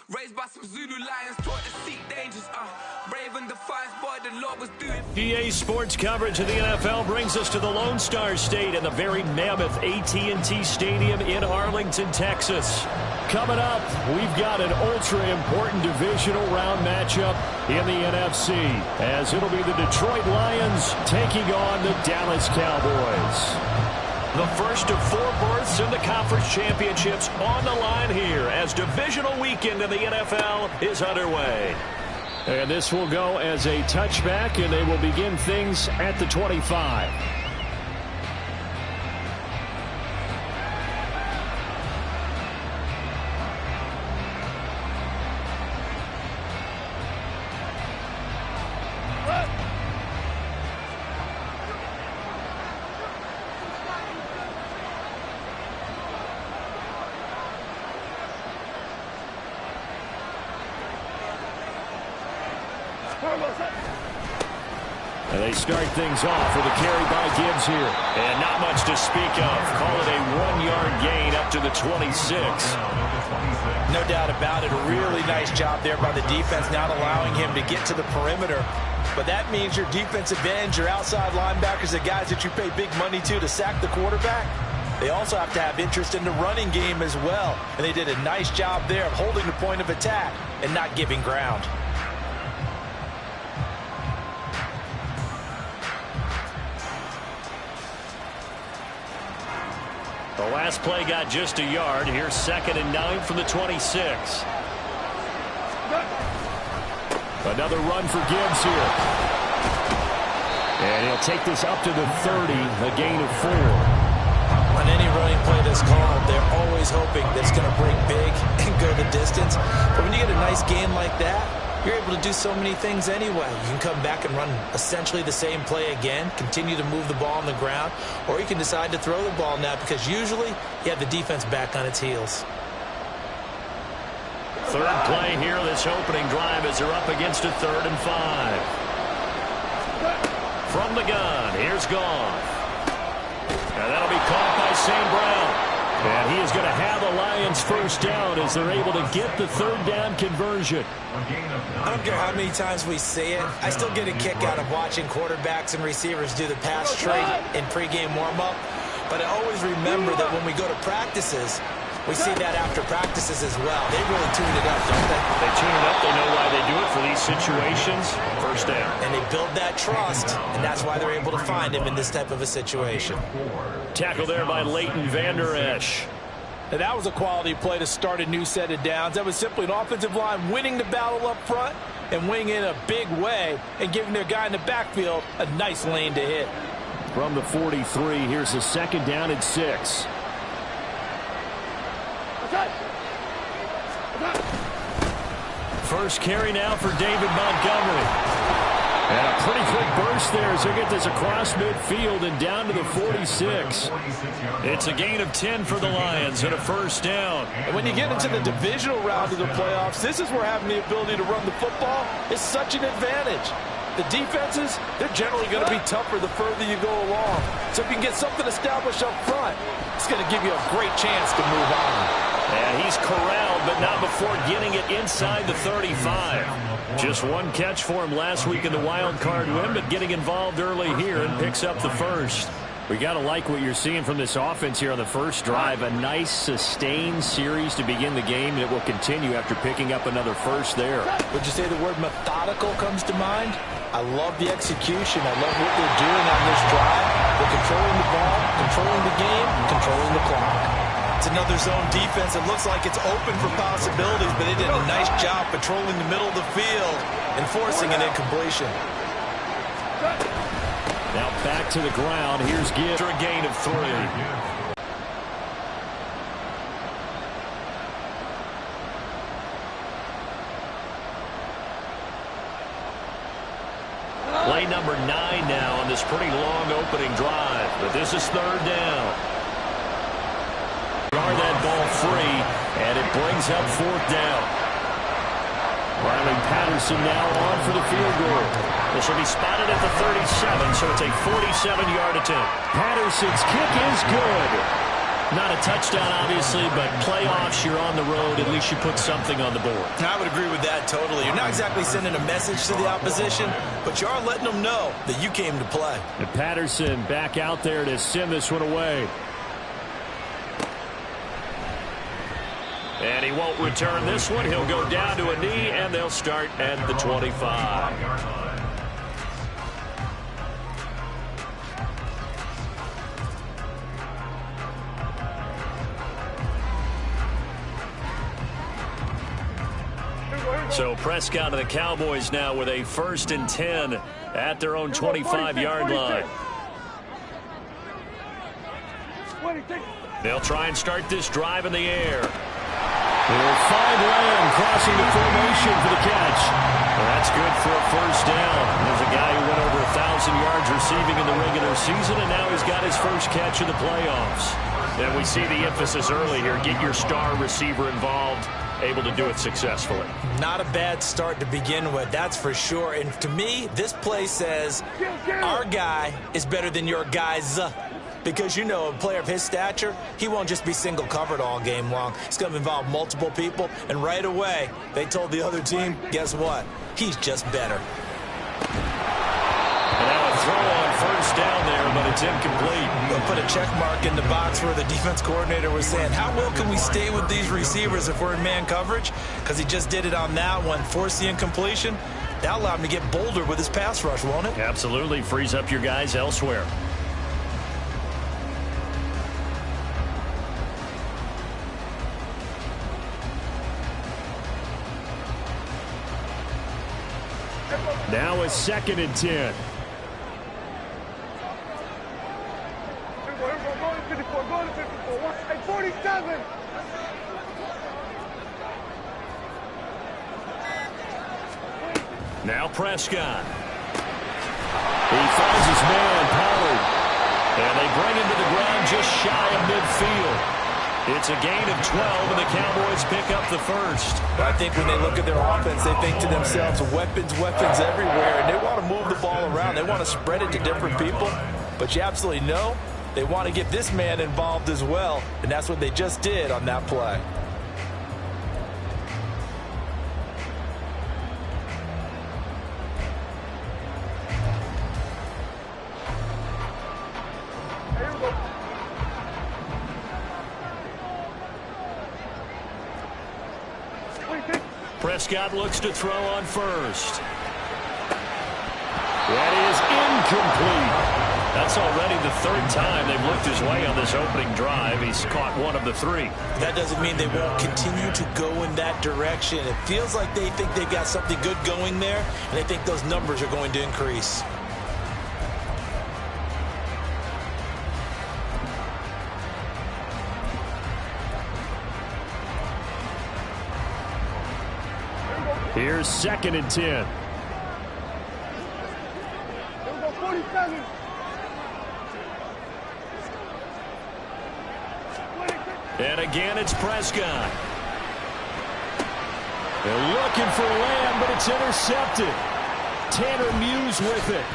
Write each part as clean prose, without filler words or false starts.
Raised by some Zulu lions, taught to seek dangers. Brave and defiant, boy, the Lord was doing. EA Sports coverage of the NFL brings us to the Lone Star State and the very mammoth AT&T Stadium in Arlington, Texas. Coming up, we've got an ultra-important divisional round matchup in the NFC, as it'll be the Detroit Lions taking on the Dallas Cowboys. The first of 4 berths in the conference championships on the line here as divisional weekend in the NFL is underway. And this will go as a touchback, and they will begin things at the 25. And they start things off with a carry by Gibbs here. And not much to speak of. Call it a 1-yard gain up to the 26. No doubt about it. A really nice job there by the defense, not allowing him to get to the perimeter. But that means your defensive ends, your outside linebackers, the guys that you pay big money to sack the quarterback, they also have to have interest in the running game as well. And they did a nice job there of holding the point of attack and not giving ground. The last play got just a yard. Here's 2nd and 9 from the 26. Another run for Gibbs here. And he'll take this up to the 30, a gain of 4. On any running play that's called, they're always hoping that it's going to break big and go the distance. But when you get a nice gain like that, you're able to do so many things anyway. You can come back and run essentially the same play again, continue to move the ball on the ground, or you can decide to throw the ball now because usually you have the defense back on its heels. Third play here, this opening drive as they're up against a 3rd and 5. From the gun, here's Goff. And that'll be caught by St. Brown. And he is going to have the Lions first down as they're able to get the 3rd down conversion. I don't care how many times we see it. I still get a kick out of watching quarterbacks and receivers do the pass trade in pregame warm-up. But I always remember that when we go to practices, we see that after practices as well. They really tune it up, don't they? They tune it up. They know why they do it for these situations. First down. And they build that trust, and that's why they're able to find him in this type of a situation. Tackle there by Leighton Vander Esch. Now that was a quality play to start a new set of downs. That was simply an offensive line winning the battle up front and winning in a big way and giving their guy in the backfield a nice lane to hit. From the 43, here's a 2nd down and 6. First carry now for David Montgomery. And a pretty quick burst there as they get this across midfield and down to the 46. It's a gain of 10 for the Lions and a first down. And when you get into the divisional round of the playoffs, this is where having the ability to run the football is such an advantage. The defenses, they're generally going to be tougher the further you go along. So if you can get something established up front, it's going to give you a great chance to move on. And he's corralled, but not before getting it inside the 35. Just one catch for him last week in the wild card win, but getting involved early here and picks up the first. We got to like what you're seeing from this offense here on the first drive. A nice sustained series to begin the game, and it will continue after picking up another first there. Would you say the word methodical comes to mind? I love the execution. I love what they're doing on this drive. They're controlling the ball, controlling the game, controlling the clock. It's another zone defense. It looks like it's open for possibilities, but they did a nice job patrolling the middle of the field and forcing an incompletion. Now back to the ground. Here's Gibbs for a gain of 3. Play number 9 now on this pretty long opening drive, but this is 3rd down. Guard that ball free, and it brings up 4th down. Riley Patterson now on for the field goal. This will be spotted at the 37, so it's a 47-yard attempt. Patterson's kick is good. Not a touchdown, obviously, but playoffs, you're on the road. At least you put something on the board. I would agree with that totally. You're not exactly sending a message to the opposition, but you are letting them know that you came to play. And Patterson back out there to send this one away. And he won't return this one. He'll go down to a knee, and they'll start at the 25. So Prescott and the Cowboys now with a 1st and 10 at their own 25-yard line. They'll try and start this drive in the air. They'll find Lamb crossing the formation for the catch. Well, that's good for a 1st down. There's a guy who went over 1,000 yards receiving in the regular season, and now he's got his first catch of the playoffs. And we see the emphasis early here. Get your star receiver involved. Able to do it successfully. Not a bad start to begin with, that's for sure. And to me, this play says our guy is better than your guys. Because, you know, a player of his stature, he won't just be single covered all game long. It's going to involve multiple people. And right away, they told the other team, guess what? He's just better. And now a throw on 1st down there, but it's incomplete. They'll put a check mark in the box where the defense coordinator was saying, how well can we stay with these receivers if we're in man coverage? Because he just did it on that one, forced the incompletion. That allowed him to get bolder with his pass rush, won't it? Absolutely. Frees up your guys elsewhere. Now a 2nd and 10. Now Prescott. He finds his man, Pollard. And they bring him to the ground just shy of midfield. It's a gain of 12, and the Cowboys pick up the 1st. I think when they look at their offense, they think to themselves, weapons everywhere, and they want to move the ball around. They want to spread it to different people, but you absolutely know they want to get this man involved as well, and that's what they just did on that play. Prescott looks to throw on 1st. That is incomplete. That's already the 3rd time they've looked his way on this opening drive. He's caught one of the 3. That doesn't mean they won't continue to go in that direction. It feels like they think they've got something good going there, and they think those numbers are going to increase. Here's 2nd and 10. And again, it's Prescott. They're looking for Lamb, but it's intercepted. Tanner Muse with it.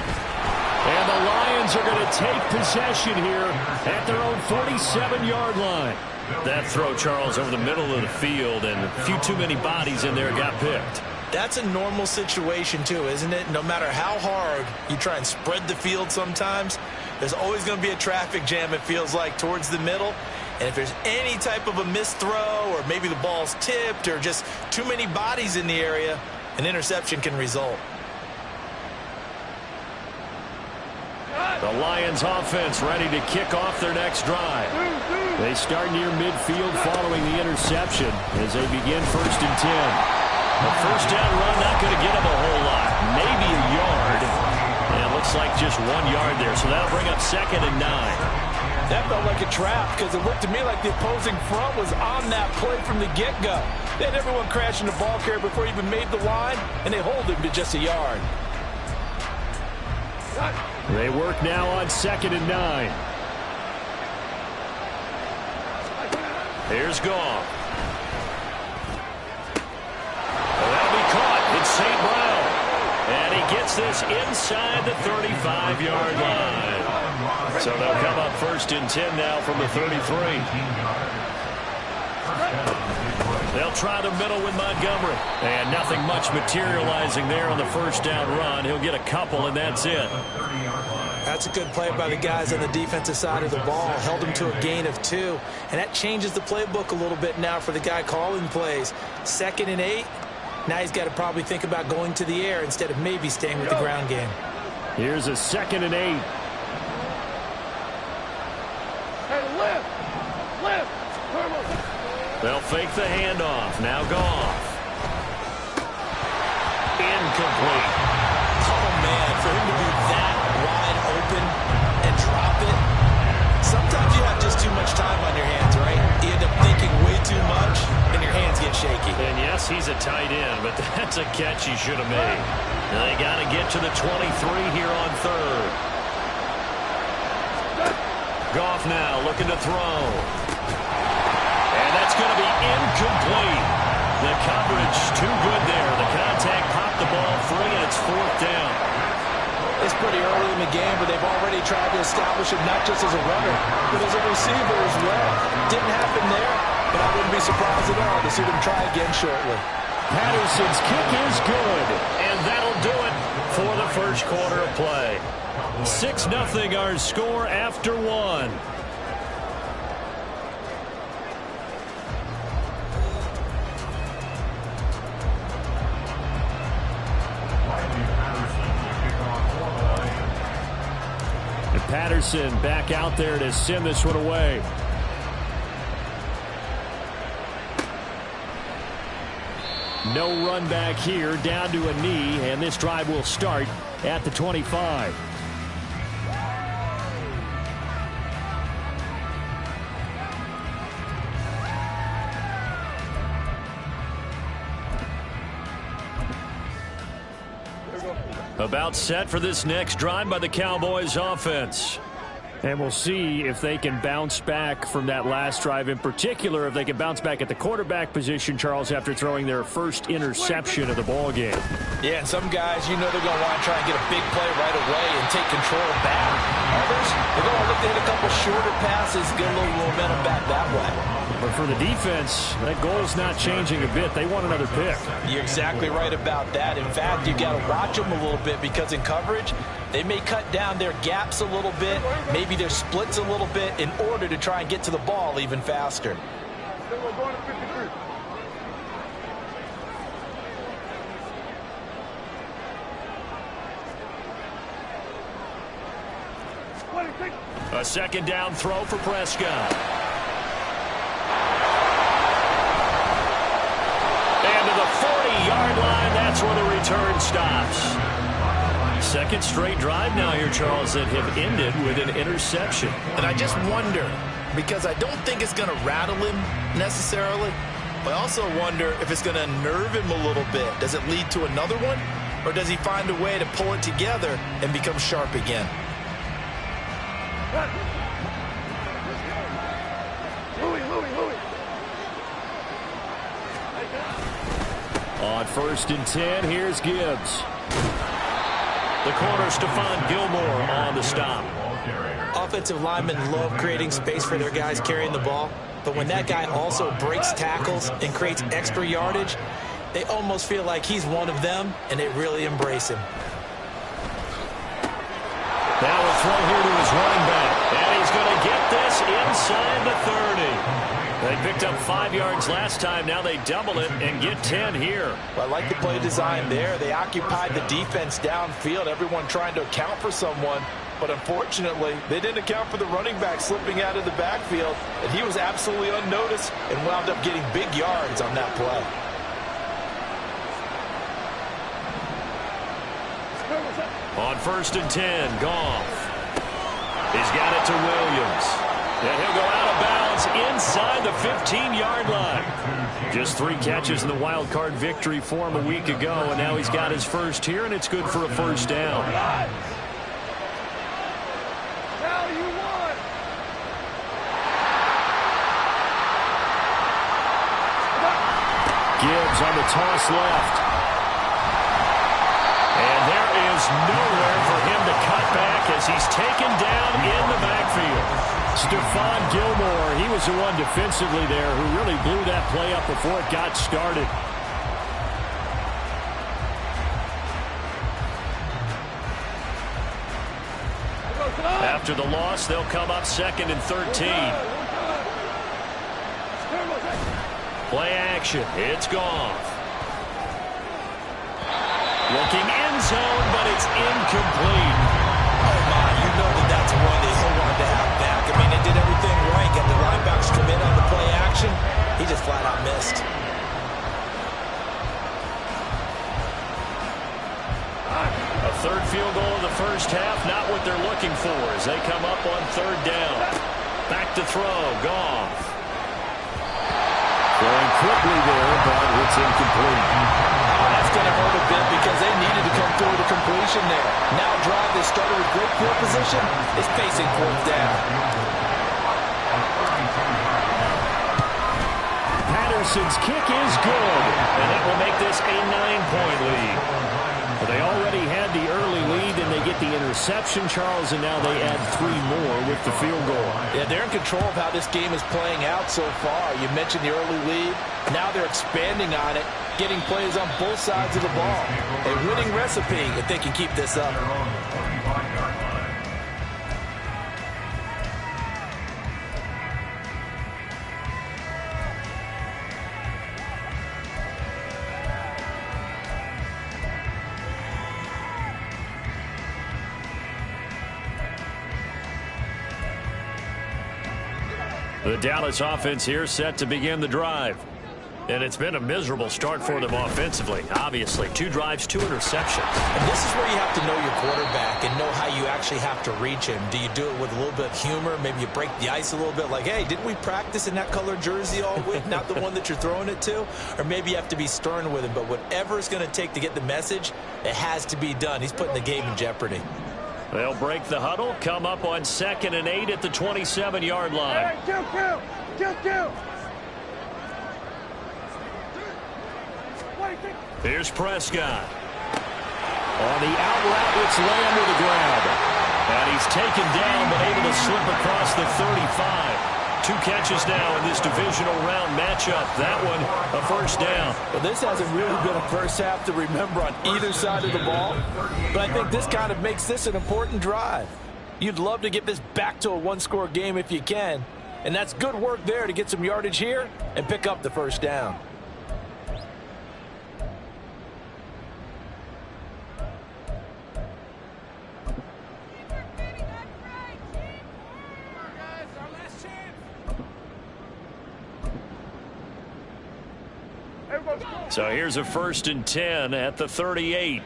And the Lions are going to take possession here at their own 47-yard line. That throw, Charles, over the middle of the field, and a few too many bodies in there got picked. That's a normal situation, too, isn't it? No matter how hard you try and spread the field sometimes, there's always going to be a traffic jam, it feels like, towards the middle. And if there's any type of a missed throw, or maybe the ball's tipped, or just too many bodies in the area, an interception can result. The Lions offense ready to kick off their next drive. They start near midfield following the interception as they begin 1st and 10. A 1st down run not going to get them a whole lot. Maybe a yard. And it looks like just 1 yard there. So that'll bring up 2nd and 9. That felt like a trap because it looked to me like the opposing front was on that play from the get-go. They had everyone crashing the ball carrier before he even made the line, and they hold him to just a yard. They work now on 2nd and 9. Here's Goff. That'll be caught. It's St. Brown. And he gets this inside the 35-yard line. So they'll come up 1st and 10 now from the 33. They'll try the middle with Montgomery. And nothing much materializing there on the 1st down run. He'll get a couple, and that's it. That's a good play by the guys on the defensive side of the ball. Held him to a gain of 2. And that changes the playbook a little bit now for the guy calling plays. 2nd and 8. Now he's got to probably think about going to the air instead of maybe staying with the ground game. Here's a 2nd and 8. They'll fake the handoff. Now Goff. Incomplete. Oh, man, for him to be that wide open and drop it. Sometimes you have just too much time on your hands, right? You end up thinking way too much, and your hands get shaky. And yes, he's a tight end, but that's a catch he should have made. Now they got to get to the 23 here on 3rd. Goff now looking to throw. And that's going to be incomplete. The coverage too good there. The contact popped the ball free, and it's 4th down. It's pretty early in the game, but they've already tried to establish him not just as a runner, but as a receiver as well. Didn't happen there, but I wouldn't be surprised at all to see them try again shortly. Patterson's kick is good, and that'll do it for the 1st quarter of play. 6-0 our score after 1. Patterson back out there to send this one away. No run back here, down to a knee, and this drive will start at the 25. About set for this next drive by the Cowboys offense. And we'll see if they can bounce back from that last drive. In particular, if they can bounce back at the quarterback position, Charles, after throwing their first interception of the ball game. Yeah, and some guys, you know they're going to want to try and get a big play right away and take control back. Others, they're going to look to hit a couple shorter passes, get a little momentum back that way. But for the defense, that goal's not changing a bit. They want another pick. You're exactly right about that. In fact, you've got to watch them a little bit because in coverage, they may cut down their gaps a little bit, maybe their splits a little bit in order to try and get to the ball even faster. A 2nd down throw for Prescott. And to the 40-yard line, that's where the return stops. 2nd straight drive now here, Charles, that have ended with an interception. And I just wonder, because I don't think it's going to rattle him necessarily, but I also wonder if it's going to nerve him a little bit. Does it lead to another one, or does he find a way to pull it together and become sharp again? On 1st and 10, here's Gibbs. The corner, Stephon Gilmore on the stop. Offensive linemen love creating space for their guys carrying the ball, but when that guy also breaks tackles and creates extra yardage, they almost feel like he's one of them, and they really embrace him. Now a throw here to his running back, and he's going to get this inside the 30. They picked up 5 yards last time. Now they double it and get 10 here. Well, I like the play design there. They occupied the defense downfield, everyone trying to account for someone. But unfortunately, they didn't account for the running back slipping out of the backfield, and he was absolutely unnoticed and wound up getting big yards on that play. On 1st and 10, Goff. He's got it to Williams. And he'll go out of bounds inside the 15-yard line. Just 3 catches in the wild card victory for him a week ago, and now he's got his first here, and it's good for a 1st down. Gibbs on the toss left. And there is nowhere for him to cut back as he's taken down in the backfield. Stephon Gilmore, he was the one defensively there who really blew that play up before it got started. After the loss, they'll come up 2nd and 13. Play action. It's Goff. Looking end zone, but it's incomplete. Oh, my, you know that's one they so wanted to have back. I mean, they did everything right. Got the linebackers come in on the play action. He just flat out missed. A third field goal in the first half, not what they're looking for as they come up on 3rd down. Back to throw, Goff. Throwing quickly there, but it's incomplete. That's going to hurt a bit because they needed to come through the completion there. Now drive that started with great field position is facing 4th down. Patterson's kick is good, and that will make this a 9-point lead. But they already had the early lead, and they get the interception, Charles, and now they add 3 more with the field goal. Yeah, they're in control of how this game is playing out so far. You mentioned the early lead. Now they're expanding on it, getting plays on both sides of the ball. A winning recipe if they can keep this up. The Dallas offense here set to begin the drive. And it's been a miserable start for them offensively. Obviously, 2 drives, 2 interceptions. And this is where you have to know your quarterback and know how you actually have to reach him. Do you do it with a little bit of humor? Maybe you break the ice a little bit like, hey, didn't we practice in that colored jersey all week? Not the one that you're throwing it to? Or maybe you have to be stern with him. But whatever it's going to take to get the message, it has to be done. He's putting the game in jeopardy. They'll break the huddle, come up on 2nd and 8 at the 27-yard line. Kill. Here's Prescott. On the out route, it's Lamb with a grab. And he's taken down, but able to slip across the 35. 2 catches now in this divisional round matchup. That one, a first down. Well, this hasn't really been a first half to remember on either side of the ball. But I think this kind of makes this an important drive. You'd love to get this back to a 1-score game if you can. And that's good work there to get some yardage here and pick up the first down. So here's a 1st and 10 at the 38.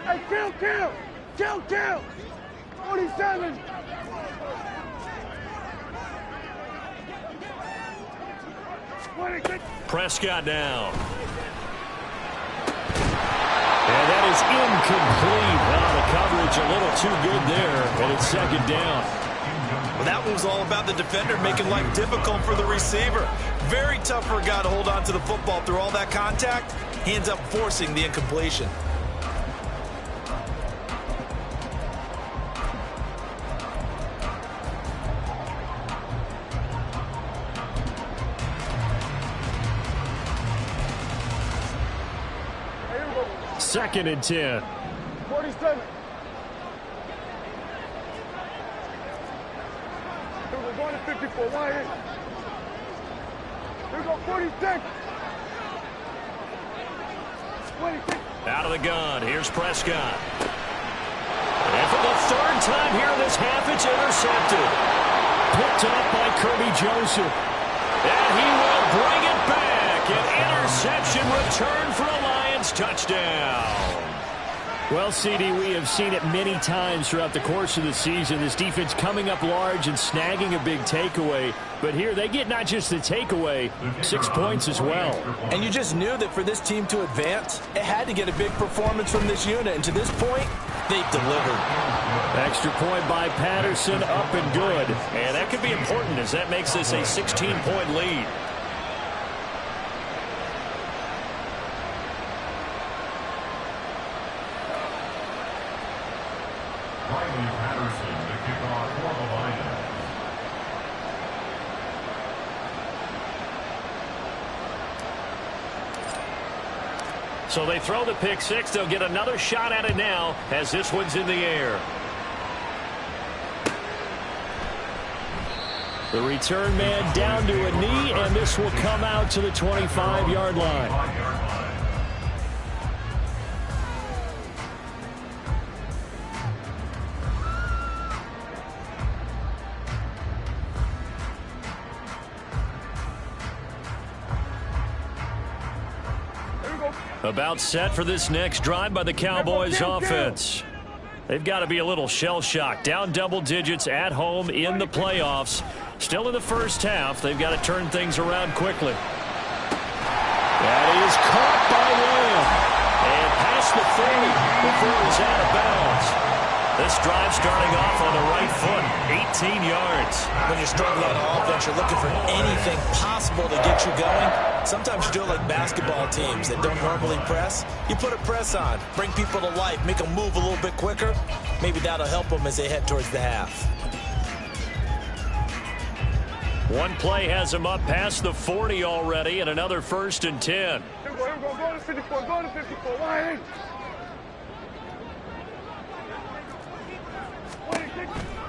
Hey, kill! 47! Prescott down. And that is incomplete. Well, the coverage a little too good there, and it's 2nd down. Well, that one was all about the defender making life difficult for the receiver. Very tough for a guy to hold on to the football through all that contact. He ends up forcing the incompletion. Second and 10. 47. We're going to 54. Why here? Here we go, 46. 26. Out of the gun. Here's Prescott. And for the 3rd time here in this half, it's intercepted. Picked up by Kirby Joseph. And he will bring it back. An interception return for a Lions touchdown. Well, CD, we have seen it many times throughout the course of the season. This defense coming up large and snagging a big takeaway. But here they get not just the takeaway, 6 points as well. And you just knew that for this team to advance, it had to get a big performance from this unit. And to this point, they've delivered. Extra point by Patterson, up and good. And that could be important as that makes this a 16-point lead. So they throw the pick six. They'll get another shot at it now as this one's in the air. The return man down to a knee, and this will come out to the 25-yard line. About set for this next drive by the Cowboys offense. They've got to be a little shell-shocked. Down double digits at home in the playoffs. Still in the first half. They've got to turn things around quickly. That is caught by Lamb. And past the 30 before it's out of bounds. This drive starting off on the right foot. 18 yards. When you're struggling on offense, you're looking for anything possible to get you going. Sometimes you do it like basketball teams that don't normally press. You put a press on, bring people to life, make them move a little bit quicker. Maybe that'll help them as they head towards the half. One play has him up past the 40 already, and another 1st and 10. Here we go. Go to 54. Go to 54. Why ain't?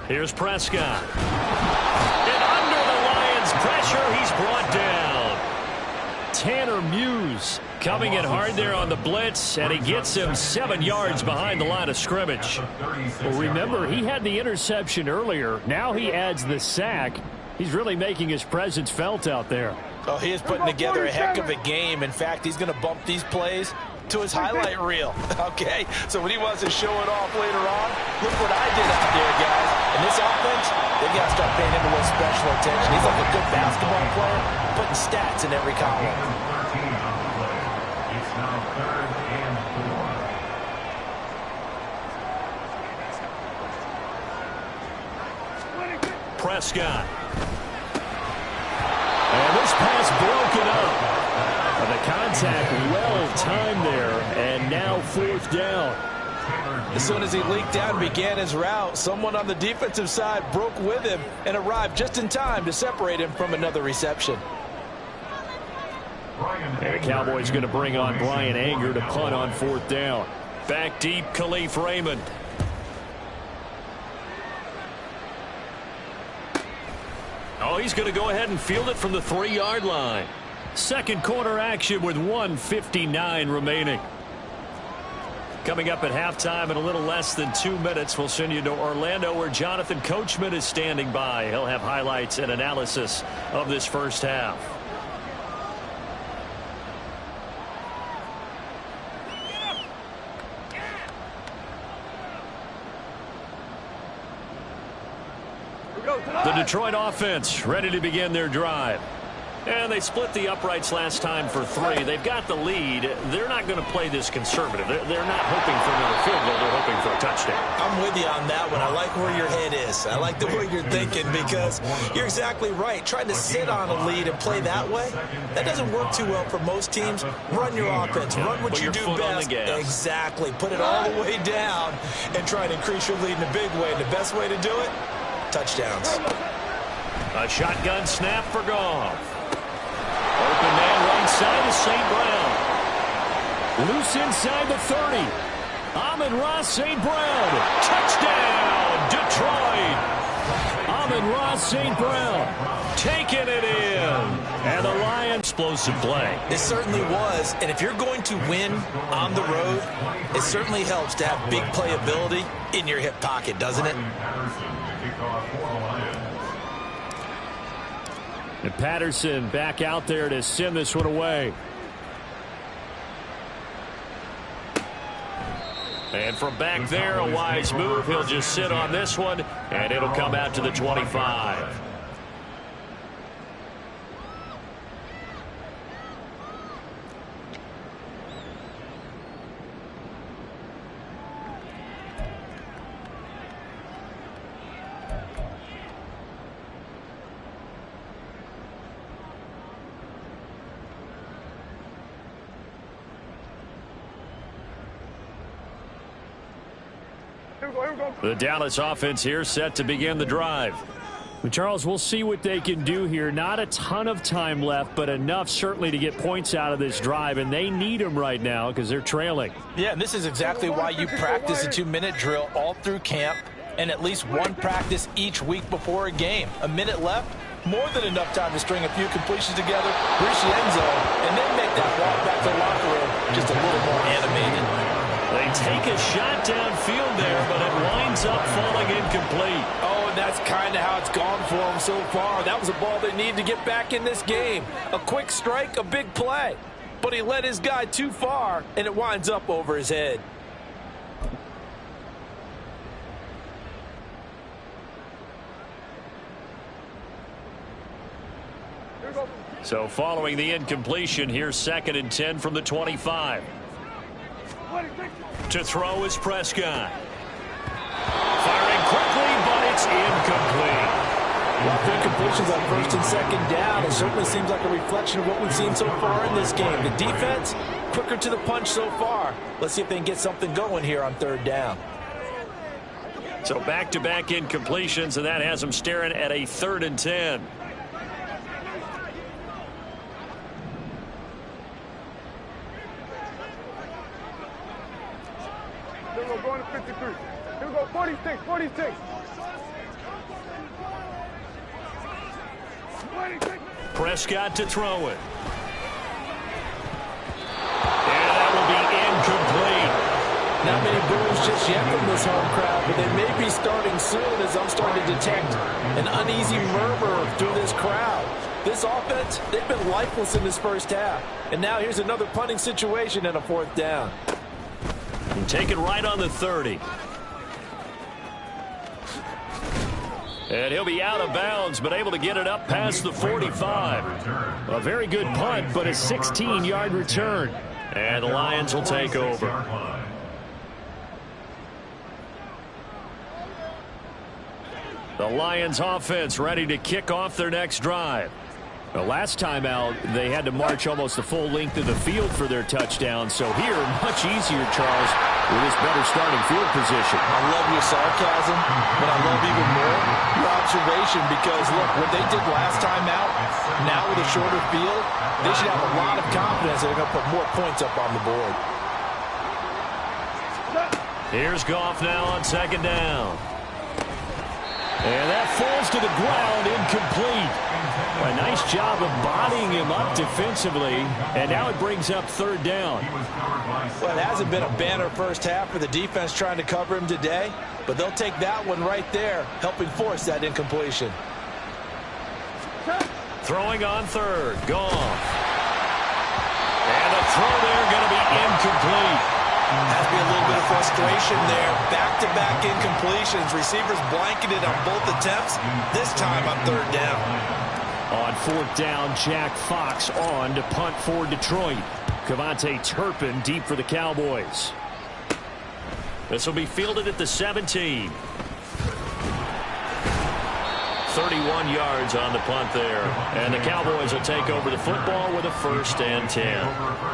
Here's Prescott. And under the Lions' pressure, he's brought down. Tanner Muse coming in hard there on the blitz, and he gets him 7 yards behind the line of scrimmage. Well, remember, he had the interception earlier. Now he adds the sack. He's really making his presence felt out there. Oh, he is putting together a heck of a game. In fact, he's going to bump these plays to his highlight reel. Okay, so when he wants to show it off later on, look what I did out there, guys. In this offense, they've got to start paying him a little special attention. He's like a good basketball player, putting stats in every column. It's now 3rd and 4. Prescott. And this pass broken up. The contact well-timed there, and now 4th down. As soon as he leaked out and began his route, someone on the defensive side broke with him and arrived just in time to separate him from another reception. And the Cowboys going to bring on Brian Anger to punt on 4th down. Back deep, Khalif Raymond. Oh, he's going to go ahead and field it from the 3-yard line. Second quarter action with 1:59 remaining. Coming up at halftime in a little less than 2 minutes, we'll send you to Orlando where Jonathan Coachman is standing by. He'll have highlights and analysis of this first half. The Detroit offense ready to begin their drive. And they split the uprights last time for 3. They've got the lead. They're not going to play this conservative. They're not hoping for another field goal. They're hoping for a touchdown. I'm with you on that one. I like where your head is. I like the way you're thinking because you're exactly right. Trying to sit on a lead and play that way, that doesn't work too well for most teams. Run your offense. Run what you do best. Exactly. Put it all the way down and try and increase your lead in a big way. And the best way to do it, touchdowns. A shotgun snap for Goff. Open man right side to St. Brown. Loose inside the 30. Amon-Ra St. Brown. Touchdown, Detroit. Amon-Ra St. Brown taking it in. And the Lions explosive play. It certainly was. And if you're going to win on the road, it certainly helps to have big playability in your hip pocket, doesn't it? And Patterson back out there to send this one away. And from back there, a wise move. He'll just sit on this one, and it'll come out to the 25. Here The Dallas offense here set to begin the drive. Well, Charles, we'll see what they can do here. Not a ton of time left, but enough certainly to get points out of this drive, and they need them right now because they're trailing. Yeah, and this is exactly why you practice a 2-minute drill all through camp and at least one practice each week before a game. A minute left, more than enough time to string a few completions together, reach the end zone, and then make that walk back to the locker room just a little more animated. They take a shot downfield there, but it winds up falling incomplete. Oh, and that's kind of how it's gone for them so far. That was a ball they need to get back in this game. A quick strike, a big play. But he led his guy too far, and it winds up over his head. So following the incompletion, here's 2nd and 10 from the 25. To throw is Prescott. Firing quickly, but it's incomplete. Well, the incompletions on 1st and 2nd down, it certainly seems like a reflection of what we've seen so far in this game. The defense, quicker to the punch so far. Let's see if they can get something going here on 3rd down. So back-to-back incompletions, and that has them staring at a 3rd and 10. Going to 53. Here we go, 46, 46. 26. Prescott to throw it. And that will be incomplete. Not many boos just yet from this home crowd, but they may be starting soon as I'm starting to detect an uneasy murmur through this crowd. This offense, they've been lifeless in this first half. And now here's another punting situation and a 4th down. Take it right on the 30. And he'll be out of bounds, but able to get it up past the 45. A very good punt, but a 16-yard return. And the Lions will take over. The Lions offense ready to kick off their next drive. The last time out, they had to march almost the full length of the field for their touchdown. So here, much easier, Charles, with this better starting field position. I love your sarcasm, but I love even more your observation because, look, what they did last time out, now with a shorter field, they should have a lot of confidence they're going to put more points up on the board. Here's Goff now on 2nd down. And that falls to the ground, incomplete. A nice job of bodying him up defensively, and now it brings up 3rd down. Well, it hasn't been a banner first half for the defense trying to cover him today, but they'll take that one right there, helping force that incompletion. Throwing on 3rd, Goff. And the throw there going to be incomplete. Has to be a little bit of frustration there. Back-to-back incompletions. Receivers blanketed on both attempts. This time on 3rd down. On 4th down, Jack Fox on to punt for Detroit. Kevontae Turpin deep for the Cowboys. This will be fielded at the 17. 31 yards on the punt there. And the Cowboys will take over the football with a 1st and 10.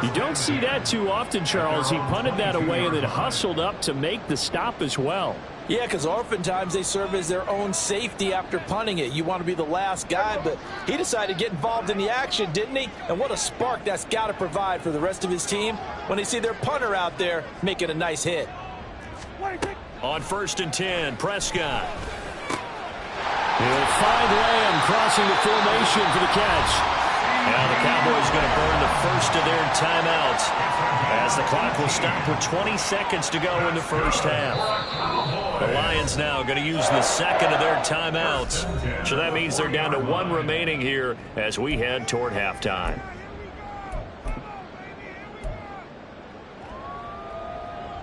You don't see that too often, Charles. He punted that away and then hustled up to make the stop as well. Yeah, because oftentimes they serve as their own safety after punting it. You want to be the last guy, but he decided to get involved in the action, didn't he? And what a spark that's got to provide for the rest of his team when they see their punter out there making a nice hit. On 1st and 10, Prescott. He'll find Lamb crossing the formation for the catch. Now the Cowboys going to burn the first of their timeouts as the clock will stop with 20 seconds to go in the first half. The Lions now going to use the second of their timeouts. So that means they're down to 1 remaining here as we head toward halftime.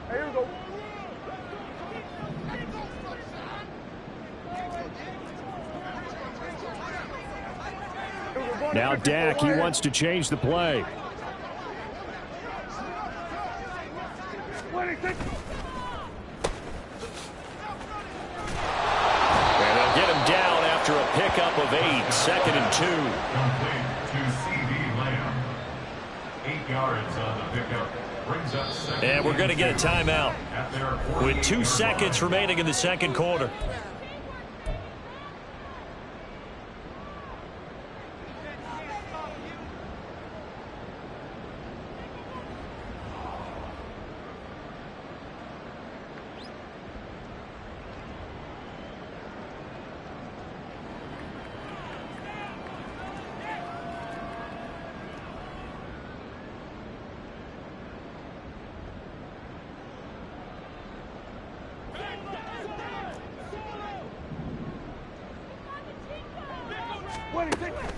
Here we go. Now Dak, he wants to change the play. And they'll get him down after a pickup of 8, 2nd and 2. 8 yards on the pickup. Brings up second. And we're going to get a timeout with 2 seconds remaining in the second quarter.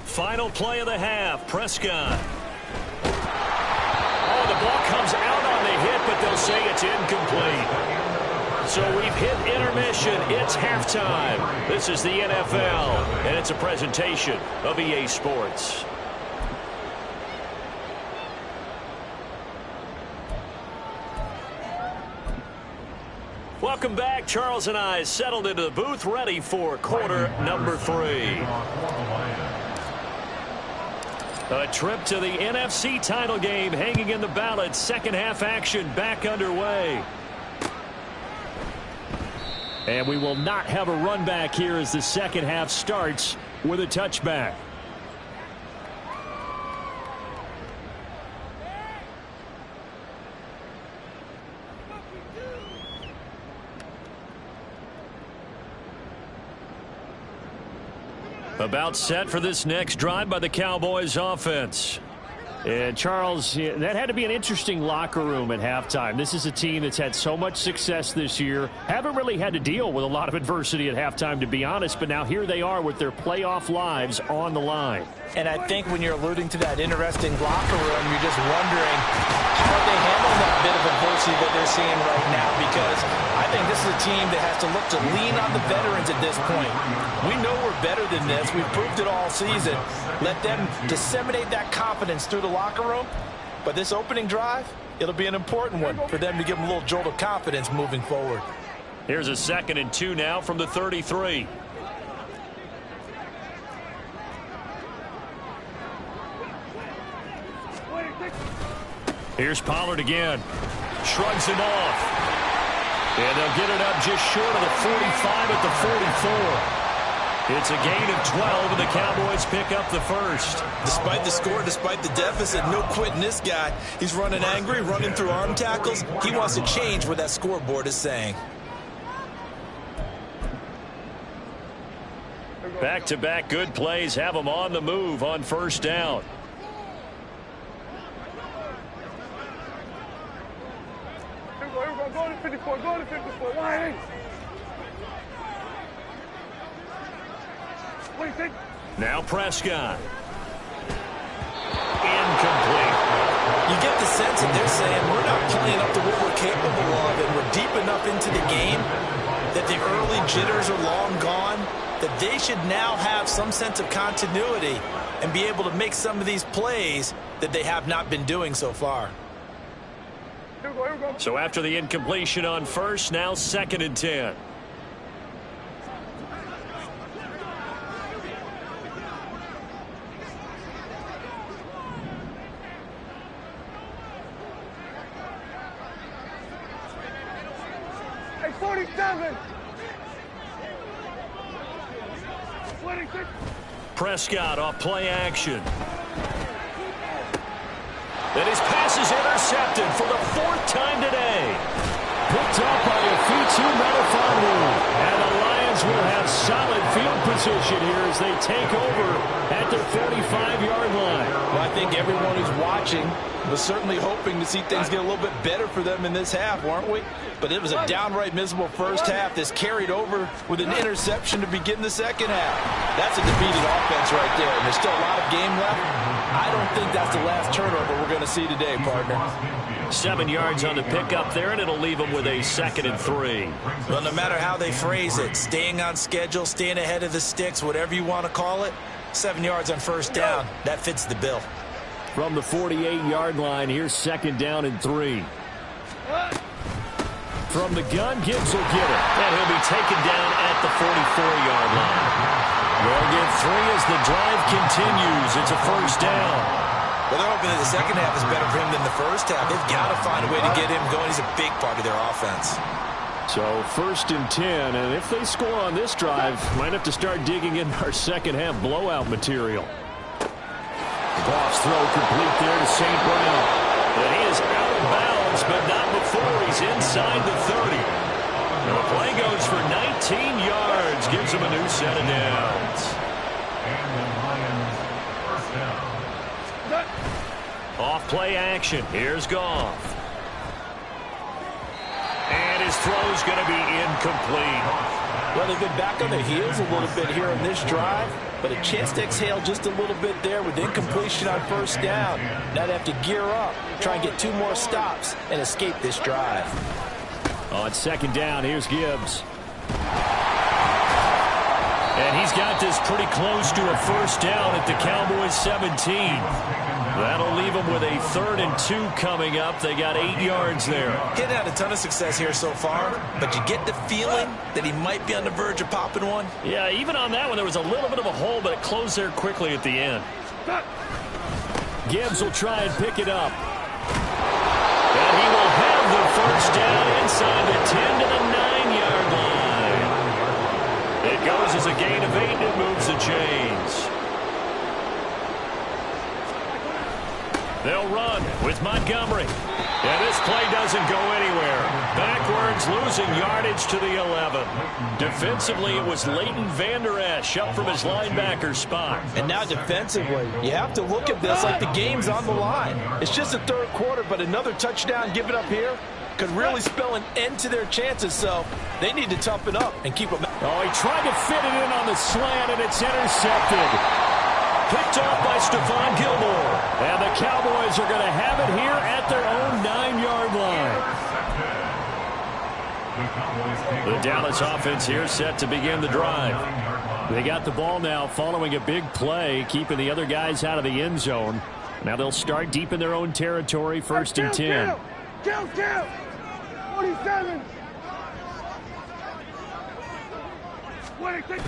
Final play of the half. Prescott. Oh, the ball comes out on the hit, but they'll say it's incomplete. So we've hit intermission. It's halftime. This is the NFL, and it's a presentation of EA Sports. Welcome back. Charles and I settled into the booth, ready for quarter number 3. A trip to the NFC title game hanging in the balance. Second half action back underway. And we will not have a run back here as the second half starts with a touchback. About set for this next drive by the Cowboys offense. And Charles, that had to be an interesting locker room at halftime. This is a team that's had so much success this year. Haven't really had to deal with a lot of adversity at halftime, to be honest. But now here they are with their playoff lives on the line. And I think when you're alluding to that interesting locker room, you're just wondering how they handle that bit of adversity that they're seeing right now, because I think this is a team that has to look to lean on the veterans at this point. We know we're better than this. We've proved it all season. Let them disseminate that confidence through the locker room. But this opening drive, it'll be an important one for them to give them a little jolt of confidence moving forward. Here's a 2nd and 2 now from the 33. Here's Pollard again. Shrugs him off. And they'll get it up just short of the 45 at the 44. It's a gain of 12, and the Cowboys pick up the first. Despite the score, despite the deficit, no quitting this guy. He's running angry, running through arm tackles. He wants to change what that scoreboard is saying. Back-to-back good plays have them on the move on first down. Go to 54, go to 54, wide. Now Prescott. Incomplete. You get the sense that they're saying we're not playing up to what we're capable of, and we're deep enough into the game that the early jitters are long gone, that they should now have some sense of continuity and be able to make some of these plays that they have not been doing so far. So after the incompletion on first, now 2nd and 10. Hey, 47. 26. Prescott off play action. And his pass is intercepted for the 4th time today. Picked up by a Fitu Melifonwu. And the Lions will have solid field position here as they take over at their 45-yard line. Well, I think everyone who's watching was certainly hoping to see things get a little bit better for them in this half, weren't we? But it was a downright miserable first half. This carried over with an interception to begin the second half. That's a defeated offense right there, and there's still a lot of game left. I don't think that's the last turnover we're going to see today, partner. 7 yards on the pickup there, and it'll leave them with a 2nd and 3. Well, no matter how they phrase it, staying on schedule, staying ahead of the sticks, whatever you want to call it, 7 yards on first down, that fits the bill. From the 48-yard line, here's 2nd down and 3. From the gun, Gibbs will get it, and he'll be taken down at the 44-yard line. They'll get 3 as the drive continues. It's a first down. Well, they're hoping that the second half is better for him than the first half. They've got to find a way to get him going. He's a big part of their offense. So 1st and 10, and if they score on this drive, might have to start digging in our second half blowout material. Goff's throw complete there to St. Brown. And he is out of bounds, but not before he's inside the 30. And the play goes for 19 yards, gives him a new set of downs. And the Lions first down. Off play action. Here's Goff. And his throw's going to be incomplete. Well, they've been back on their heels a little bit here on this drive, but a chance to exhale just a little bit there with incompletion on first down. Now they have to gear up, try and get 2 more stops, and escape this drive. On second down, here's Gibbs. And he's got this pretty close to a first down at the Cowboys 17. That'll leave them with a 3rd and 2 coming up. They got 8 yards there. Getting had a ton of success here so far, but you get the feeling that he might be on the verge of popping one. Yeah, even on that one, there was a little bit of a hole, but it closed there quickly at the end. Gibbs will try and pick it up. And he will have the first down inside the 10 to the 9-yard line. It goes as a gain of 8 and it moves the chains. They'll run with Montgomery. And this play doesn't go anywhere. Backwards, losing yardage to the 11. Defensively, it was Leighton Vander Esch up from his linebacker spot. And now defensively, you have to look at this like the game's on the line. It's just the 3rd quarter, but another touchdown given up here could really spell an end to their chances, so they need to toughen up and keep them. Oh, he tried to fit it in on the slant, and it's intercepted. Picked off by Stephon Gilmore. And the Cowboys are going to have it here at their own 9-yard line. The Dallas offense here set to begin the drive. They got the ball now following a big play, keeping the other guys out of the end zone. Now they'll start deep in their own territory, 1st and 10. Count! 47! 26!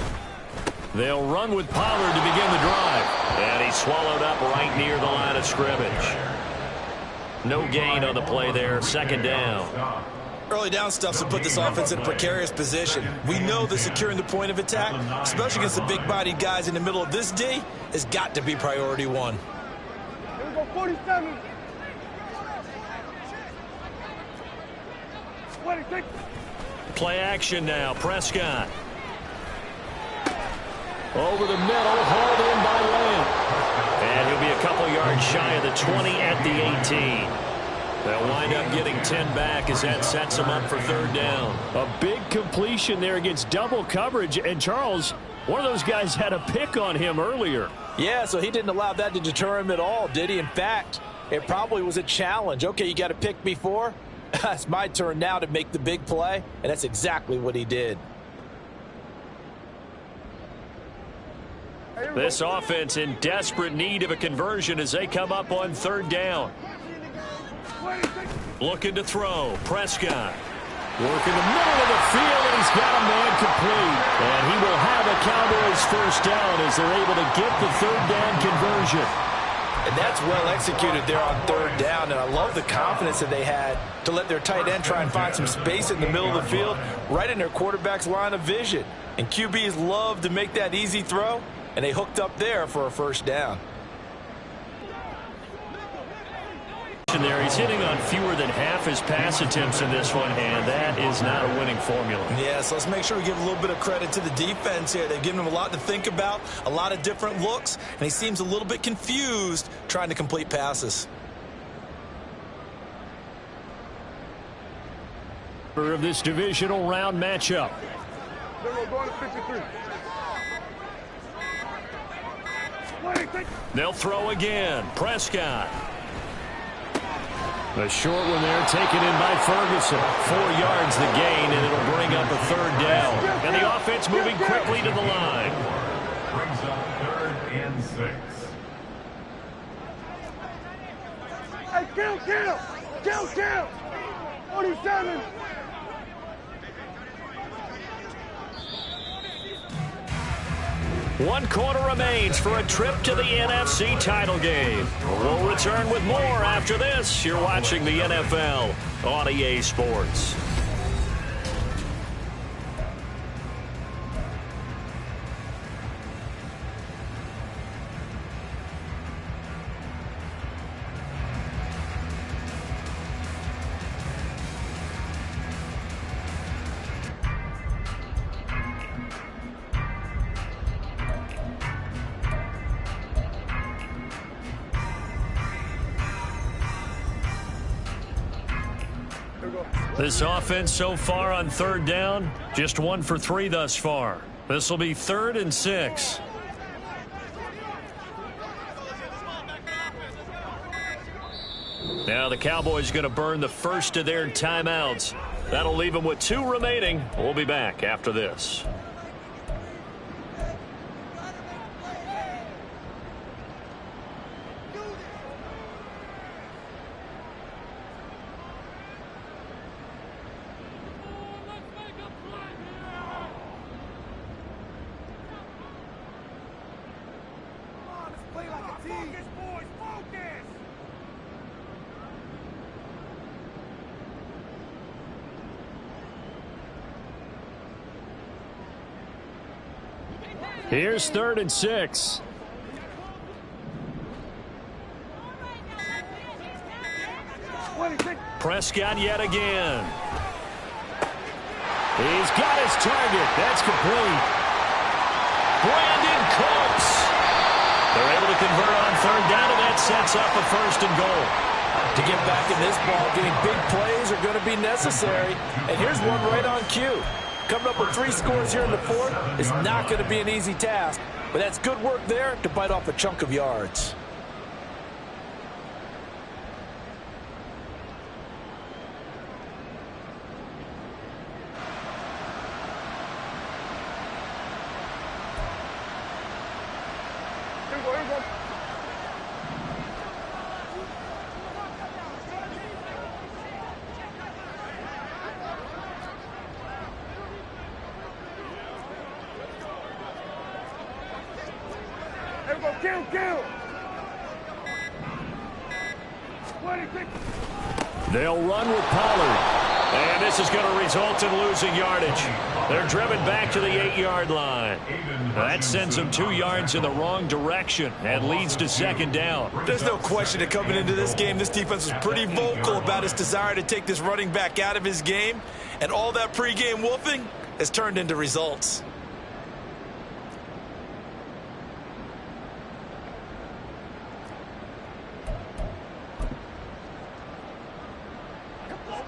They'll run with Pollard to begin the drive. And he's swallowed up right near the line of scrimmage. No gain on the play there, 2nd down. Early down stuff's to put this offense in a precarious position. We know that securing the point of attack, especially against the big-bodied guys in the middle of this D, has got to be priority 1. Here we go, 47! 26! Play action now, Prescott. Over the middle, hauled in by Lamb. And he'll be a couple yards shy of the 20 at the 18. They'll wind up getting 10 back as that sets them up for 3rd down. A big completion there against double coverage. And Charles, one of those guys had a pick on him earlier. Yeah, so he didn't allow that to deter him at all, did he? In fact, it probably was a challenge. Okay, you got to pick me 4. It's my turn now to make the big play, and that's exactly what he did. This offense in desperate need of a conversion as they come up on 3rd down. Looking to throw. Prescott. Working the middle of the field, and he's got a man complete. And he will have a Cowboys first down as they're able to get the 3rd down conversion. And that's well executed there on 3rd down, and I love the confidence that they had to let their tight end try and find some space in the middle of the field, right in their quarterback's line of vision. And QBs love to make that easy throw, and they hooked up there for a first down. There, he's hitting on fewer than half his pass attempts in this one, and that is not a winning formula. Yeah, so let's make sure we give a little bit of credit to the defense here. They've given him a lot to think about, a lot of different looks, and he seems a little bit confused trying to complete passes. Of this divisional round matchup. Going to 53. They'll throw again. Prescott. A short one there taken in by Ferguson. 4 yards the gain, and it'll bring up a 3rd down. And the offense moving quickly to the line. Brings up 3rd and 6. Hey, count! 47! 1 quarter remains for a trip to the NFC title game. We'll return with more after this. You're watching the NFL on EA Sports. This offense so far on 3rd down, just 1 for 3 thus far. This will be 3rd and 6. Now the Cowboys going to burn the first of their timeouts. That'll leave them with 2 remaining. We'll be back after this. Here's 3rd and 6. Prescott yet again. He's got his target. That's complete. Brandon Cooks. They're able to convert on 3rd down, and that sets up a 1st and goal. To get back in this ball game, big plays are going to be necessary. And here's one right on cue. Coming up with 3 scores here in the 4th is not going to be an easy task. But that's good work there to bite off a chunk of yards. They'll run with Pollard. And this is going to result in losing yardage. They're driven back to the 8-yard line. That sends them 2 yards in the wrong direction and leads to 2nd down. There's no question that coming into this game, this defense was pretty vocal about its desire to take this running back out of his game. And all that pregame wolfing has turned into results.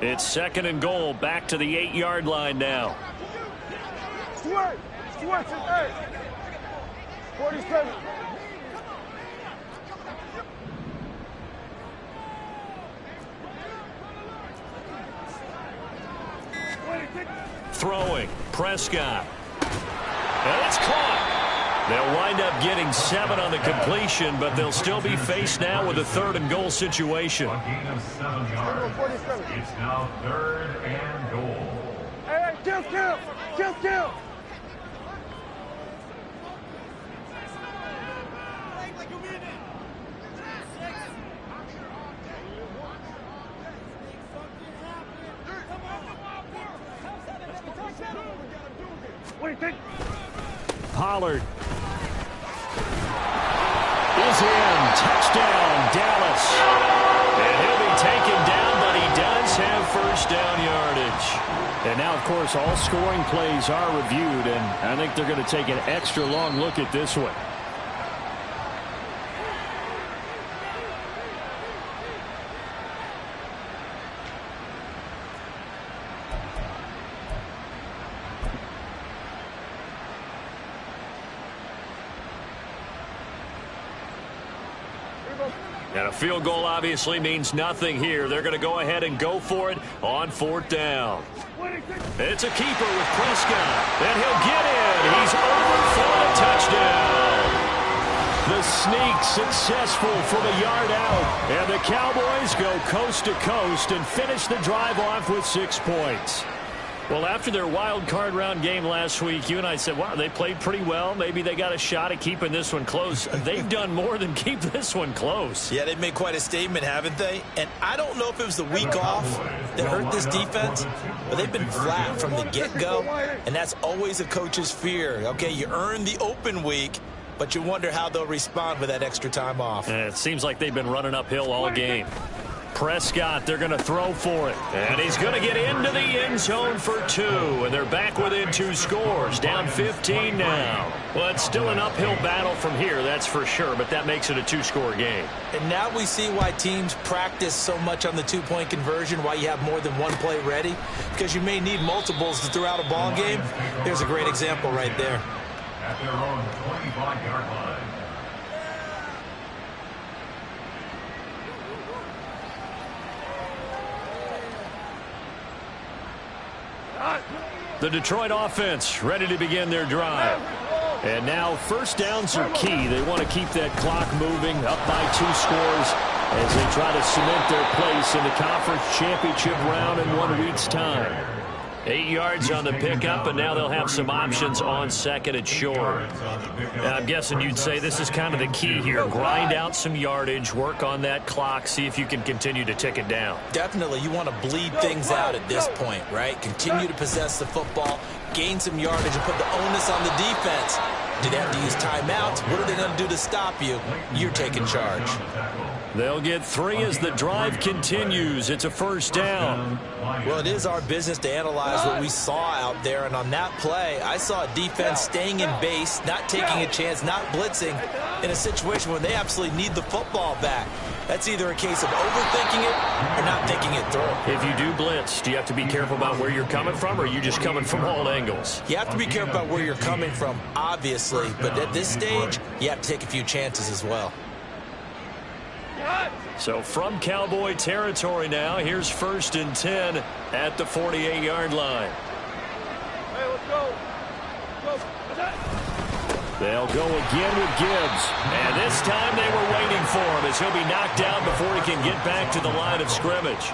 It's 2nd and goal, back to the 8-yard line now. Stewart, Stewart's in 8. 47. Throwing, Prescott. And it's caught. They'll wind up getting 7 on the completion, but they'll still be faced now with a 3rd and goal situation. A gain of 7 yards. It's now 3rd and goal. Hey, kill. Pollard is in. Touchdown, Dallas. And he'll be taken down, but he does have 1st down yardage. And now, of course, all scoring plays are reviewed, and I think they're going to take an extra long look at this one. And a field goal obviously means nothing here. They're going to go ahead and go for it on 4th down. It's a keeper with Prescott, and he'll get in. He's over for a touchdown. The sneak successful from a yard out, and the Cowboys go coast to coast and finish the drive off with 6 points. Well, after their wild card round game last week, you and I said, wow, they played pretty well. Maybe they got a shot at keeping this one close. They've done more than keep this one close. Yeah, they've made quite a statement, haven't they? And I don't know if it was the week off that hurt this defense, but they've been flat from the get-go, and that's always a coach's fear. Okay, you earn the open week, but you wonder how they'll respond with that extra time off. And it seems like they've been running uphill all game. Prescott, they're going to throw for it. And he's going to get into the end zone for 2. And they're back within 2 scores. Down 15 now. Well, it's still an uphill battle from here, that's for sure. But that makes it a 2-score game. And now we see why teams practice so much on the 2-point conversion, why you have more than one play ready. Because you may need multiples to throw out a ball game. Here's a great example right there. At their own 25-yard line. The Detroit offense ready to begin their drive. And now first downs are key. They want to keep that clock moving, up by 2 scores as they try to cement their place in the conference championship round in 1 week's time. 8 yards on the pickup, and now they'll have some options on second and short. I'm guessing you'd say this is kind of the key here. Grind out some yardage, work on that clock, see if you can continue to tick it down. Definitely, you want to bleed things out at this point, right? Continue to possess the football, gain some yardage, and put the onus on the defense. Do they have to use timeouts? What are they going to do to stop you? You're taking charge. They'll get 3 as the drive continues. It's a first down. Well, it is our business to analyze what we saw out there, and on that play, I saw a defense staying in base, not taking a chance, not blitzing, in a situation where they absolutely need the football back. That's either a case of overthinking it or not thinking it through. If you do blitz, do you have to be careful about where you're coming from, or are you just coming from all angles? You have to be careful about where you're coming from, obviously, but at this stage, you have to take a few chances as well. So from Cowboy territory now, here's 1st and 10 at the 48-yard line. Hey, let's go. They'll go again with Gibbs. And this time they were waiting for him as he'll be knocked down before he can get back to the line of scrimmage.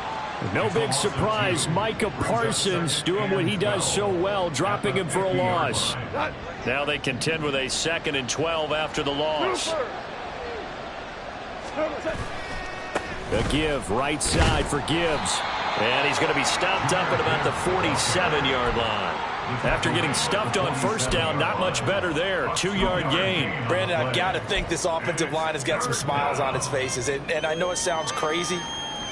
No big surprise, Micah Parsons doing what he does so well, dropping him for a loss. Now they contend with a 2nd and 12 after the loss. A give right side for Gibbs. And he's going to be stopped up at about the 47-yard line. After getting stuffed on first down, not much better there. 2-yard gain. Brandon, I've got to think this offensive line has got some smiles on its faces. And I know it sounds crazy,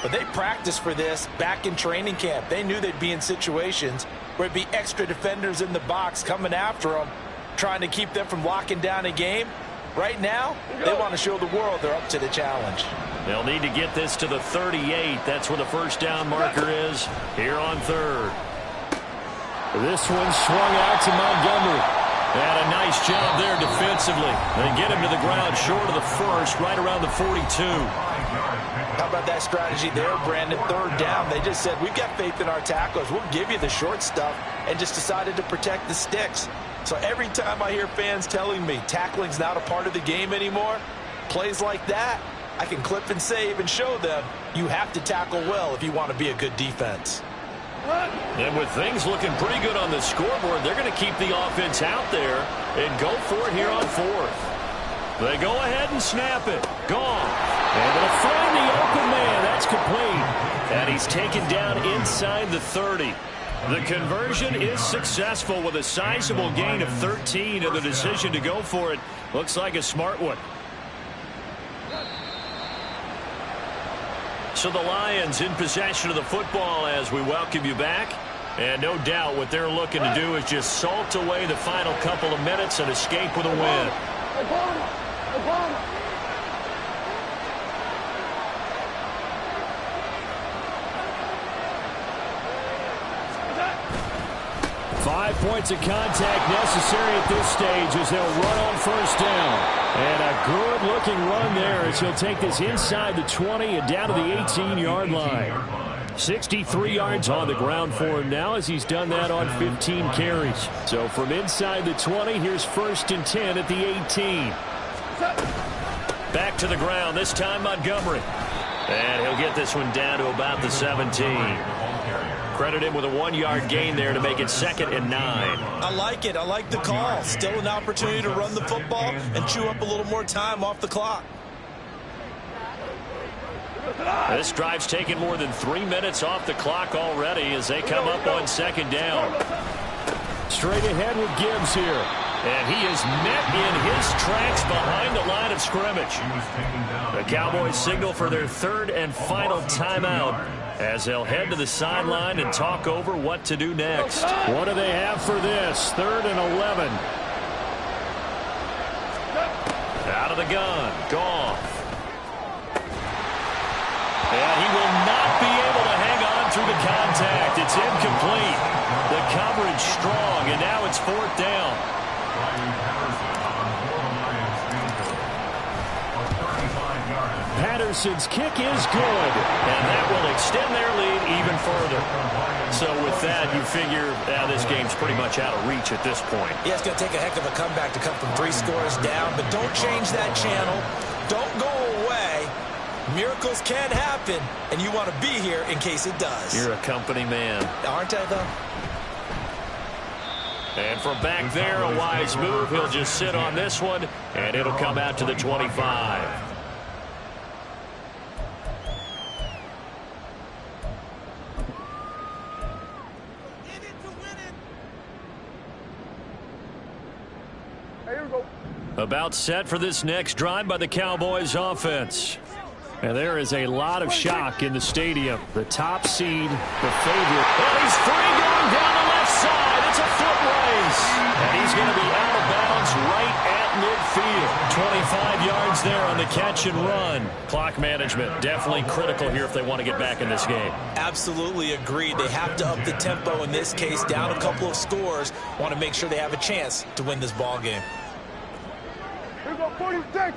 but they practiced for this back in training camp. They knew they'd be in situations where it'd be extra defenders in the box coming after them, trying to keep them from locking down a game. Right now, they want to show the world they're up to the challenge. They'll need to get this to the 38. That's where the first down marker is here on 3rd. This one swung out to Montgomery. And a nice job there defensively. They get him to the ground short of the first, right around the 42. How about that strategy there, Brandon? 3rd down. They just said, we've got faith in our tacklers. We'll give you the short stuff, and just decided to protect the sticks. So every time I hear fans telling me tackling's not a part of the game anymore, plays like that, I can clip and save and show them you have to tackle well if you want to be a good defense. And with things looking pretty good on the scoreboard, they're going to keep the offense out there and go for it here on 4th. They go ahead and snap it. Gone. And they'll find the open man. That's complete. And he's taken down inside the 30. The conversion is successful with a sizable gain of 13, and the decision to go for it looks like a smart one. So the Lions in possession of the football as we welcome you back. And no doubt what they're looking to do is just salt away the final couple of minutes and escape with a win. 5 points of contact necessary at this stage as they'll run on first down. And a good-looking run there as he'll take this inside the 20 and down to the 18-yard line. 63 yards on the ground for him now as he's done that on 15 carries. So from inside the 20, here's 1st and 10 at the 18. Back to the ground, this time Montgomery. And he'll get this one down to about the 17. Credit him with a 1-yard gain there to make it 2nd and 9. I like it. I like the call. Still an opportunity to run the football and chew up a little more time off the clock. This drive's taken more than 3 minutes off the clock already as they come up on 2nd down. Straight ahead with Gibbs here. And he is met in his tracks behind the line of scrimmage. The Cowboys signal for their 3rd and final timeout as they'll head to the sideline and talk over what to do next. What do they have for this? 3rd and 11. Out of the gun. Goff. And he will not be able to hang on through the contact. It's incomplete. The coverage strong, and now it's 4th down. Patterson's kick is good, and that will extend their lead even further. So with that, you figure this game's pretty much out of reach at this point. Yeah, it's going to take a heck of a comeback to come from 3 scores down, but don't change that channel. Don't go away. Miracles can happen, and you want to be here in case it does. You're a company man. Aren't I, though? And from back there, a wise move. He'll just sit on this one, and it'll come out to the 25. About set for this next drive by the Cowboys offense. And there is a lot of shock in the stadium. The top seed, the favorite. And he's free going down the left side. It's a foot race. And he's going to be out of bounds right at midfield. 25 yards there on the catch and run. Clock management definitely critical here if they want to get back in this game. Absolutely agreed. They have to up the tempo in this case. Down a couple of scores. Want to make sure they have a chance to win this ball game. Here we go, 46.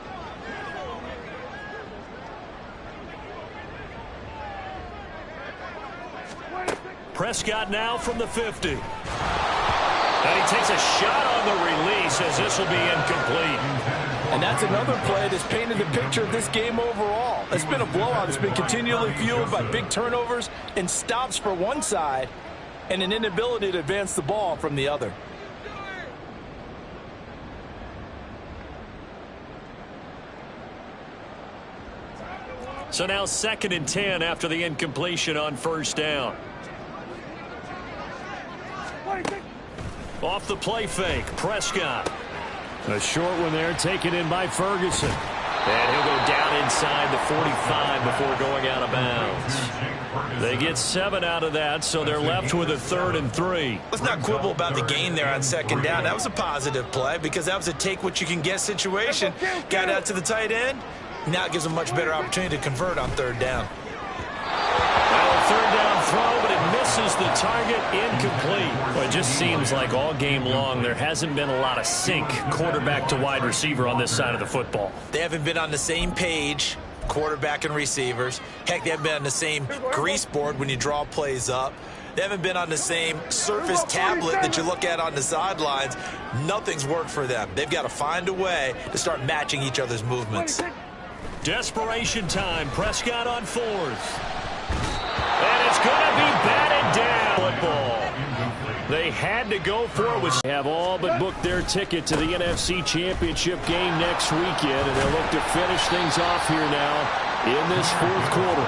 Prescott now from the 50. And he takes a shot on the release as this will be incomplete. And that's another play that's painted the picture of this game overall. It's been a blowout. It's been continually fueled by big turnovers and stops for one side and an inability to advance the ball from the other. So now 2nd and 10 after the incompletion on 1st down. Off the play fake, Prescott. A short one there taken in by Ferguson. And he'll go down inside the 45 before going out of bounds. They get 7 out of that, so they're left with a 3rd and 3. Let's not quibble about the gain there on 2nd down. That was a positive play because that was a take-what-you-can-get situation. Got out to the tight end. Now it gives them a much better opportunity to convert on 3rd down. Well, 3rd down throw, but it misses the target, incomplete. Well, it just seems like all game long there hasn't been a lot of sync quarterback to wide receiver on this side of the football. They haven't been on the same page, quarterback and receivers. Heck, they haven't been on the same grease board when you draw plays up. They haven't been on the same Surface tablet that you look at on the sidelines. Nothing's worked for them. They've got to find a way to start matching each other's movements. Desperation time. Prescott on 4th. And it's going to be batted down. Football. They had to go for it. They have all but booked their ticket to the NFC Championship game next weekend, and they'll look to finish things off here now in this 4th quarter.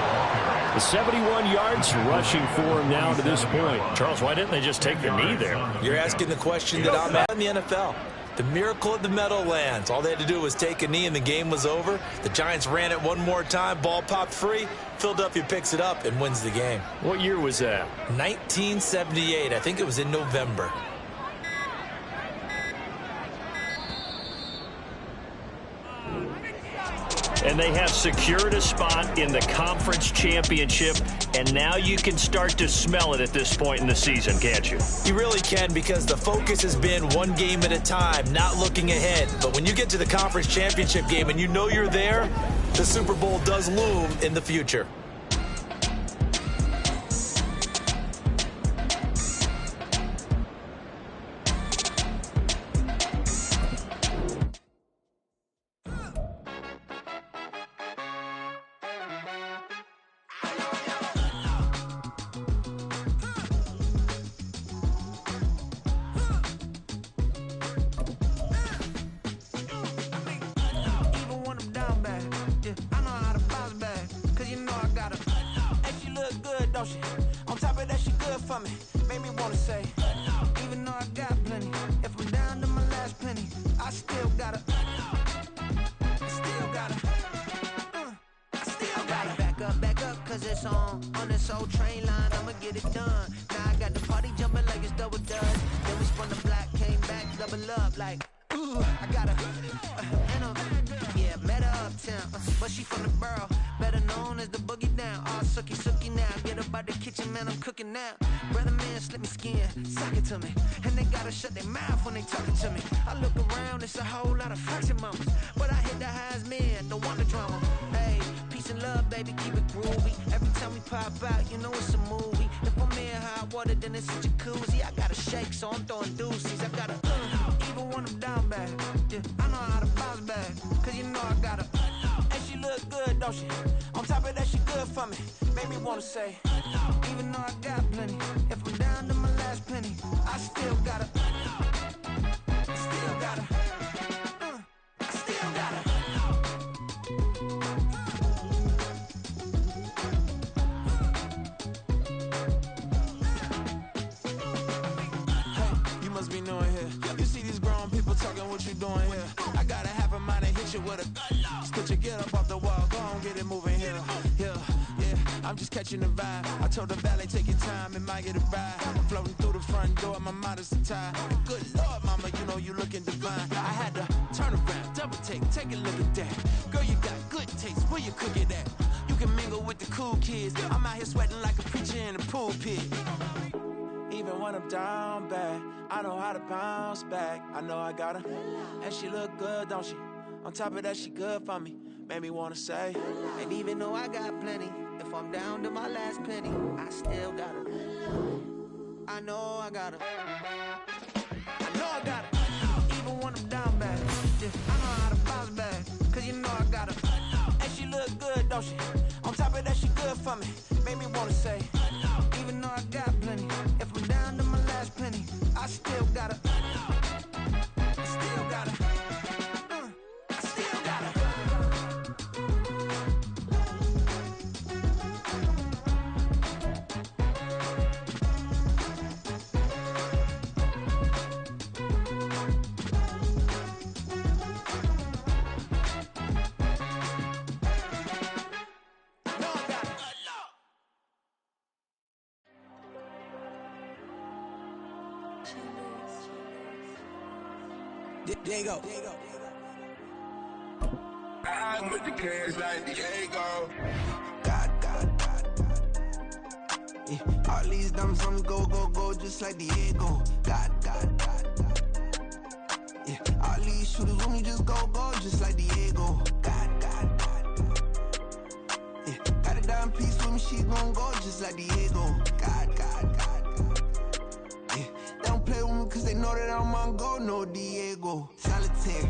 The 71 yards rushing for him now to this point. Charles, why didn't they just take the knee there? You're asking the question that I'm at in the NFL. The miracle of the Meadowlands. All they had to do was take a knee and the game was over. The Giants ran it one more time. Ball popped free. Philadelphia picks it up and wins the game. What year was that? 1978. I think it was in November. And they have secured a spot in the conference championship, and now you can start to smell it at this point in the season, can't you? You really can, because the focus has been one game at a time, not looking ahead. But when you get to the conference championship game and you know you're there, the Super Bowl does loom in the future. look good, don't she? On top of that, she good for me. Made me wanna say, even though I got plenty, if I'm down to my last penny, I still gotta, back up, cause it's on this old train line, I'ma get it done. Now I got the party jumping like it's double dutch. Then we spun the block, came back, double up like, ooh, I got yeah, met her uptown, but she from the borough, better known as the boogie down. All sookie now, get up out the kitchen, man, I'm cooking now. Brother man, slip me skin, suck it to me, and they gotta shut their mouth when they talking to me. I look around, it's a whole lot of flexing mamas, but I hit the highs, man, don't want the drama. Hey, peace and love, baby, keep it groovy. Every time we pop out, you know it's a movie. If I'm in hot water, then it's a jacuzzi. I gotta shake, so I'm throwing deuces. I gotta, even when I'm down bad, yeah, I know how to bounce back, cause you know I gotta, and she look good, don't she? On top of that, she good for me. Made me wanna say, even though I got plenty, if I'm down to my last penny, I still gotta, be knowing here. You see these grown people talking, what you doing here? I gotta have a mind to hit you with a just put your get up off the wall, go on, get it moving here. Yeah, I'm just catching the vibe. I told the valet, take your time, it might get a ride. I'm floating through the front door, my mind is tied. Good Lord, mama, you know you looking divine. I had to turn around, double take a look at that. Girl, you got good taste, where you cook it at? You can mingle with the cool kids. I'm out here sweating like a preacher in a pulpit. Even when I'm down bad, I know how to bounce back. I know I got her, and she look good, don't she? On top of that, she good for me. Made me wanna say, and even though I got plenty, if I'm down to my last penny, I still got her. I know I got her. I know I got her. Even when I'm down bad, yeah, I know how to bounce back, cause you know I got her. And she look good, don't she? On top of that, she good for me. Made me wanna say, even though I got plenty, if I'm down to my last penny, I still gotta, Diego. I'm with the cash like Diego. God. Yeah, all these diamonds on me go, just like Diego. God. Yeah, all these shooters with me just go, just like Diego. God. Yeah, got a dime piece with me, she gon' go just like Diego. God. Yeah, they don't play with me cause they know that I'm on go, no Diego. Solitaire.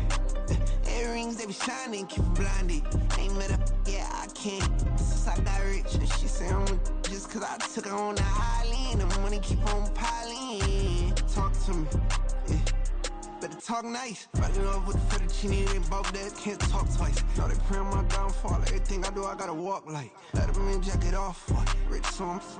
Earrings, they be shining, keep them blinded. Ain't met up, yeah, I can't. Since I got rich, and she say I'm just cause I took her on the island. The money keep on piling. Talk to me, yeah. Better talk nice. Fucking up with the fettuccine, they both dead, can't talk twice. Know they pray on my downfall. Everything I do, I gotta walk like. Let them in, jack it off. Rich, so I'm off.